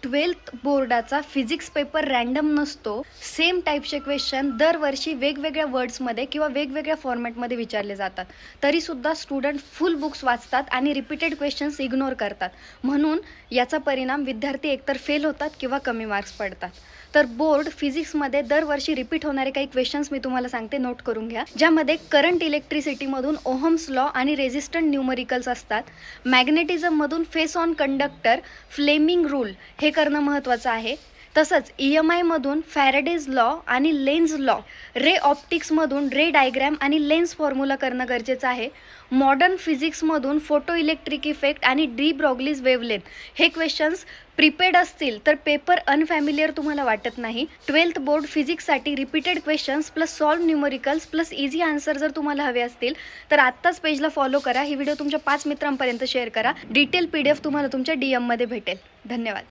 12th बोर्डाचा physics paper random नसतो. Same टाईपचे क्वेश्चन दरवर्षी वेगवेगळ्या वर्ड्समध्ये किंवा वेगवेगळ्या फॉर्मॅटमध्ये विचारले जातात. तरीसुद्धा स्टुडंट फुल बुक्स वाचतात आणि रिपीटेड क्वेश्चन्स इग्नोर करतात. म्हणून याचा परिणाम विद्यार्थी एकतर फेल होतात किंवा कमी मार्क्स पडतात. तर बोर्ड फिजिक्समध्ये दरवर्षी रिपीट होणारे काही क्वेश्चन्स मी तुम्हाला सांगते, नोट करून घ्या. ज्यामध्ये करंट इलेक्ट्रिसिटीमधून ओहम्स लॉ आणि रेझिस्टंट न्यूमरिकल्स असतात. मॅग्नेटिझममधून force on conductor, Fleming rule हे करणं महत्त्वाचं आहे. तसंच EMI मधून फॅरेडेज लॉ आणि लेन्स लॉ, रे ऑप्टिक्समधून रे डायग्रॅम आणि लेन्स फॉर्म्युला करणं गरजेचं आहे. मॉडर्न फिजिक्समधून फोटो इलेक्ट्रिक इफेक्ट आणि डी ब्रॉग्लीज वेवलेंथ हे क्वेश्चन्स प्रिपेड असतील तर पेपर अनफॅमिलियर तुम्हाला वाटत नाही. 12th बोर्ड फिजिक्ससाठी repeated questions plus solve numericals plus easy answer जर तुम्हाला हवे असतील तर आत्ताच पेजला फॉलो करा. ही व्हिडिओ तुमच्या 5 मित्रांपर्यंत शेअर करा. डिटेल PDF तुम्हाला तुमच्या DM मध्ये भेटेल. धन्यवाद.